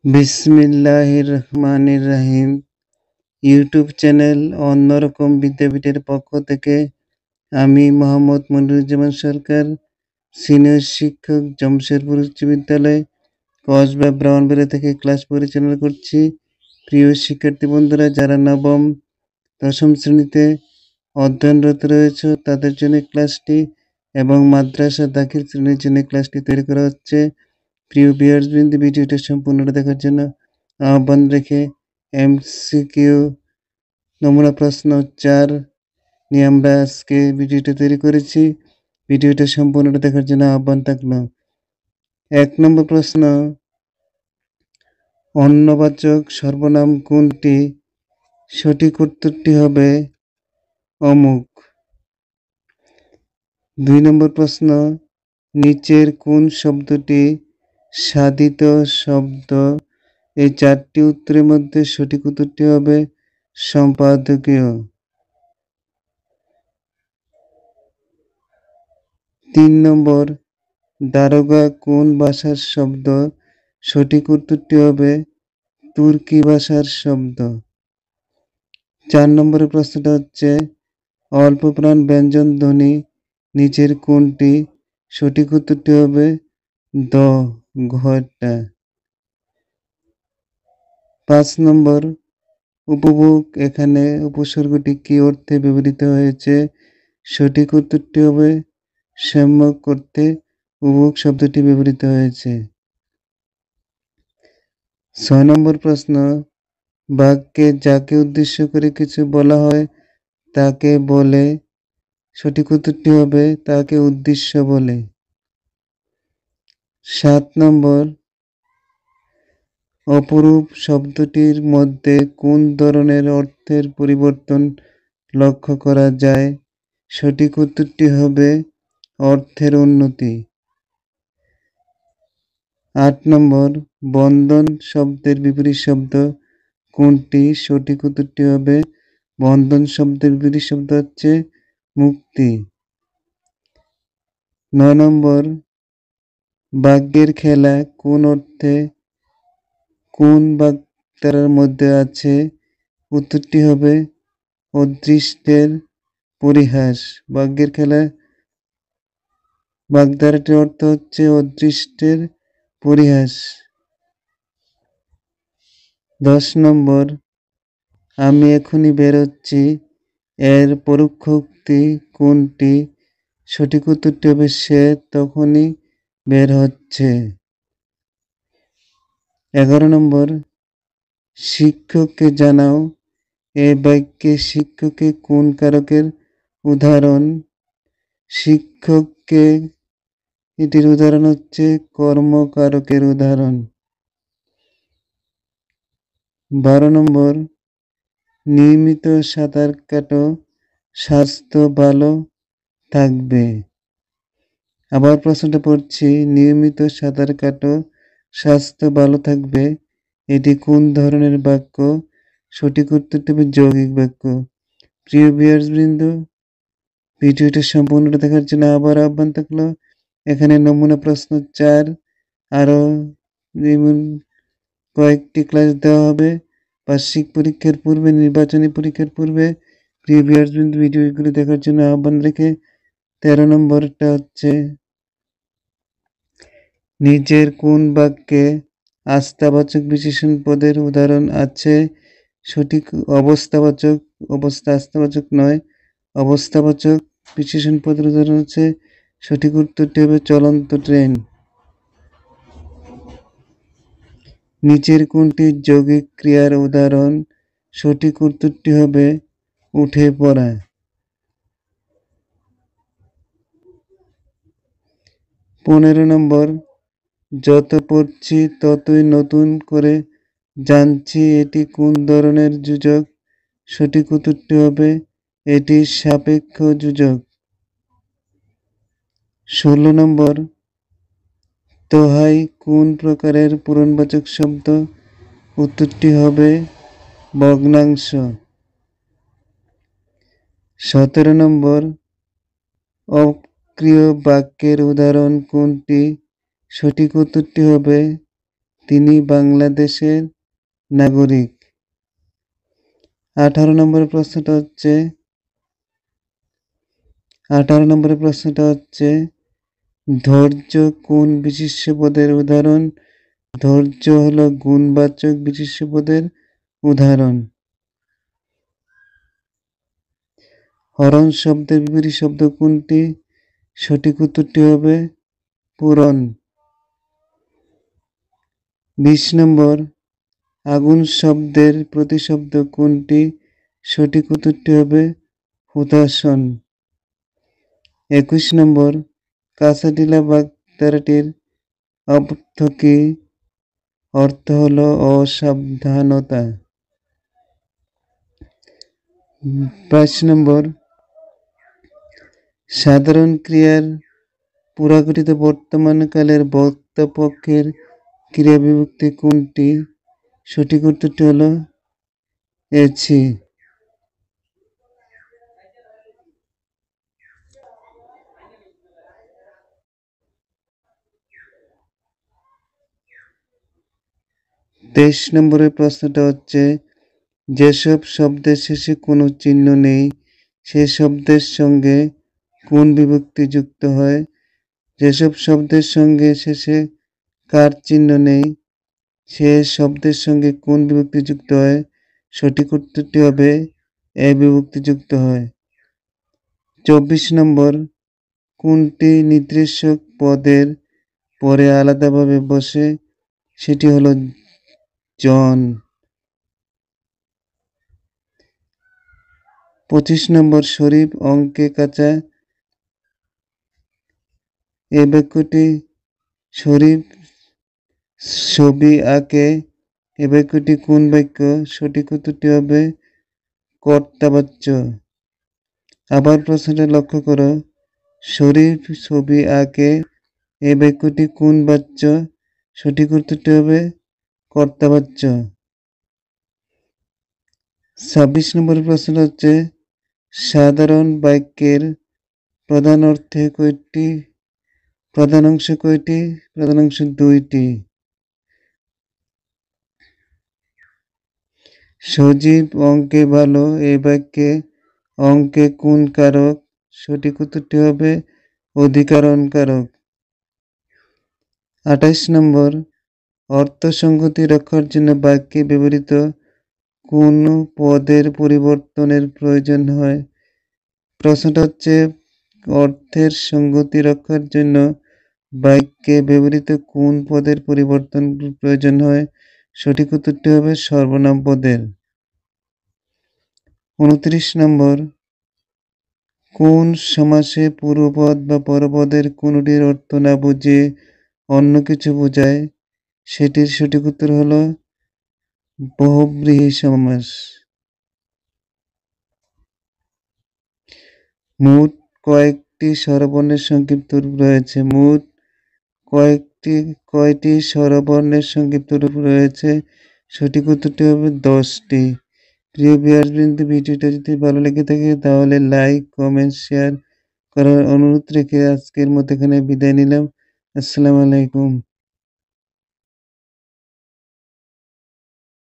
বিসমিল্লাহির রহমানির রহিম। YouTube channel অন্যরকম বিদ্যাপীঠের পক্ষ থেকে আমি মোহাম্মদ মনিরুজ্জামান সরকার, সিনিয়র শিক্ষক, জামশেদপুর উচ্চ বিদ্যালয়, কসবা, ব্রাহ্মণবাড়িয়া থেকে ক্লাস পরিচালনা করছি। প্রিয় শিক্ষার্থী বন্ধুরা, যারা নবম দশম শ্রেণীতে অধ্যয়নরত রয়েছে তাদের জন্য ক্লাসটি এবং মাদ্রাসা দাখিল শ্রেণীর জন্য ক্লাসটি তৈরি করা হচ্ছে। প্রিয় ভিউয়ার্সবৃন্দ, ভিডিওটা সম্পূর্ণটা দেখার জন্য আহ্বান রেখে এমসিকিউ নমুনা প্রশ্ন 4 নিয়ে আমরা আজকে ভিডিওটা তৈরি করেছি। ভিডিওটা সম্পূর্ণটা দেখার জন্য আহ্বান থাকলো। 1 নম্বর প্রশ্ন, অন্যবাচক সর্বনাম কোনটি? সঠিক উত্তরটি হবে অমুক। 2 নম্বর প্রশ্ন, নিচের কোন শব্দটি সাধিত শব্দ? এই 4টি উত্তরের মধ্যে সঠিক উত্তরটি হবে সম্পাদকীয়। 3 নম্বর, দারোগা কোন ভাষার শব্দ? সঠিক উত্তরটি হবে তুর্কি ভাষার শব্দ। 4 নম্বরের প্রশ্নটা হচ্ছে, অল্পপ্রাণ ব্যঞ্জন ধ্বনি নিচের কোনটি? সঠিক উত্তরটি হবে দ, ঘটা। 5 নম্বর, উপভোগ এখানে উপসর্গটি কি অর্থে ব্যবহৃত হয়েছে? সঠিক উত্তরটি হবে সম্যক অর্থে উপভোগ শব্দটি ব্যবহৃত হয়েছে। 6 নম্বর প্রশ্ন, বাক্যে যাকে উদ্দেশ্য করে কিছু বলা হয় তাকে বলে? সঠিক উত্তরটি হবে তাকে উদ্দেশ্য বলে। 7 নম্বর, অপরূপ শব্দটির মধ্যে কোন ধরনের অর্থের পরিবর্তন লক্ষ্য করা যায়? সঠিক উত্তরটি হবে অর্থের উন্নতি। 8 নম্বর, বন্ধন শব্দের বিপরীত শব্দ কোনটি? সঠিক উত্তরটি হবে বন্ধন শব্দের বিপরীত শব্দ হচ্ছে মুক্তি। 9 নম্বর, ভাগ্যের খেলা কোন অর্থে কোন বাগধারার মধ্যে আছে? উত্তরটি হবে অদৃষ্টের পরিহাস। ভাগ্যের খেলা বাগধারাটির অর্থ হচ্ছে অদৃষ্টের পরিহাস। 10 নম্বর, আমি এখনই বেরোচ্ছি এর পরোক্ষোক্তি কোনটি? সঠিক উত্তরটি হবে সে তখনই বের হচ্ছে। 11 নম্বর, শিক্ষককে জানাও এ বাক্যে শিক্ষকে কোন কারকের উদাহরণ? শিক্ষককে এটির উদাহরণ হচ্ছে কর্মকারকের উদাহরণ। 12 নম্বর, নিয়মিত সাঁতার কাটো স্বাস্থ্য ভালো থাকবে। আবার প্রশ্নটা পড়ছি, নিয়মিত সাঁতার কাটো স্বাস্থ্য ভালো থাকবে, এটি কোন ধরনের বাক্য? সঠিক উত্তরটি হবে যৌগিক বাক্য। প্রিয় ভিউয়ার্সবৃন্দ, ভিডিওটা সম্পূর্ণটা দেখার জন্য আবার আহ্বান থাকলো। এখানে নমুনা প্রশ্ন 4 আরো কয়েকটি ক্লাস দেওয়া হবে বার্ষিক পরীক্ষার পূর্বে, নির্বাচনী পরীক্ষার পূর্বে। প্রিয় ভিউয়ার্সবৃন্দ, ভিডিওগুলো দেখার জন্য আহ্বান রেখে 13 নম্বরটা হচ্ছে, নিচের কোন বাক্যে আস্থাবাচক বিশেষণ পদের উদাহরণ আছে? সঠিক অবস্থাবাচক, অবস্থা আস্থাবাচক নয়, অবস্থাবাচক বিশেষণ পদের উদাহরণ আছে। সঠিক উত্তরটি হবে চলন্ত ট্রেন। নিচের কোনটি যৌগিক ক্রিয়ার উদাহরণ? সঠিক উত্তরটি হবে উঠে পড়া। 15 নম্বর, যত পড়ছি ততই নতুন করে জানছি, এটি কোন ধরনের যোজক? সঠিক উত্তরটি হবে এটি সাপেক্ষ যোজক। 16 নম্বর, দোহাই কোন প্রকারের পূরণবাচক শব্দ? উত্তরটি হবে ভগ্নাংশ। 17 নম্বর, অক্রিয় বাক্যের উদাহরণ কোনটি? সঠিক উত্তরটি হবে তিনি বাংলাদেশের নাগরিক। 18 নম্বরের প্রশ্নটা হচ্ছে ধৈর্য কোন বিশেষ্য পদের উদাহরণ? ধৈর্য হলো গুণবাচক বিশেষ্য পদের উদাহরণ। হরণ শব্দের বিপরীত শব্দ কোনটি? সঠিক উত্তরটি হবে পূরণ। 20 নম্বর, আগুন শব্দের প্রতিশব্দ কোনটি? সঠিক উত্তরটি হবে হুতাশন। 21 নম্বর, কাঁচাঢিলা বাগধারাটির অর্থ কি? অর্থ হলো অসাবধানতা। 22 নম্বর, সাধারণ ক্রিয়ার পুরাগঠিত বর্তমানকালের বক্তা পক্ষের ক্রিয়া বিভক্তি কোনটি? সঠিক উত্তরটি হলো এছি। 23 নম্বরের প্রশ্নটা হচ্ছে যেসব শব্দের শেষে কোনো চিহ্ন নেই সে শব্দের সঙ্গে কোন বিভক্তি যুক্ত হয়? যেসব শব্দের সঙ্গে শেষে কার চিহ্ন নেই সে শব্দের সঙ্গে কোন বিভক্তি যুক্ত হয়? সঠিক উত্তরটি হবে এ বিভক্তি যুক্ত হয়। 24 নম্বর, কোনটি নির্দেশক পদের পরে আলাদাভাবে বসে? সেটি হলো জন। 25 নম্বর, শরীফ অঙ্কে কাঁচা। এ বাক্যটি শরীফ ছবি আঁকে। এ বাক্যটি কোন বাক্য? সঠিক উত্তরটি হবে কর্তাবাচ্য। আবার প্রশ্নটা লক্ষ্য করো, শরীফ ছবি আঁকে এ বাক্যটি কোন বাচ্য? সঠিক উত্তরটি হবে কর্তাবাচ্য। 26 নম্বর প্রশ্ন হচ্ছে সাধারণ বাক্যের প্রধান অর্থে কয়টি প্রধান অংশ কয়টি? প্রধান অংশ দুইটি। সজীব অঙ্কে ভালো এই বাক্যে অঙ্কে কোন কারক? সঠিক উত্তরটি হবে অধিকরণ কারক। 28 নম্বর, অর্থ সংগতি রক্ষার জন্য বাক্যে ব্যবহৃত কোন পদের পরিবর্তনের প্রয়োজন হয়? প্রশ্নটা হচ্ছে অর্থের সংগতি রক্ষার জন্য বাক্যে ব্যবহৃত কোন পদের পরিবর্তন প্রয়োজন হয়? সঠিক উত্তরটি হবে সর্বনাম পদের। 29 নম্বর, কোন সমাসে পূর্বপদ বা পরপদের কোনটির অর্থ না বুঝিয়ে অন্য কিছু বোঝায়? সেটির সঠিক উত্তর হলো বহুব্রীহি সমাস। মোট কয়েকটি স্বরবর্ণের সংক্ষিপ্ত রূপ রয়েছে? মোট কয়টি স্বরবর্ণের সংক্ষিপ্ত রূপ রয়েছে? সঠিক উত্তরটি হবে 10টি। প্রিয় ভিউয়ার্সবৃন্দ, ভিডিওটা যদি ভালো লেগে থাকে তাহলে লাইক, কমেন্ট, শেয়ার করার অনুরোধ রেখে আজকের মতো এখানে বিদায় নিলাম। আসসালামু আলাইকুম।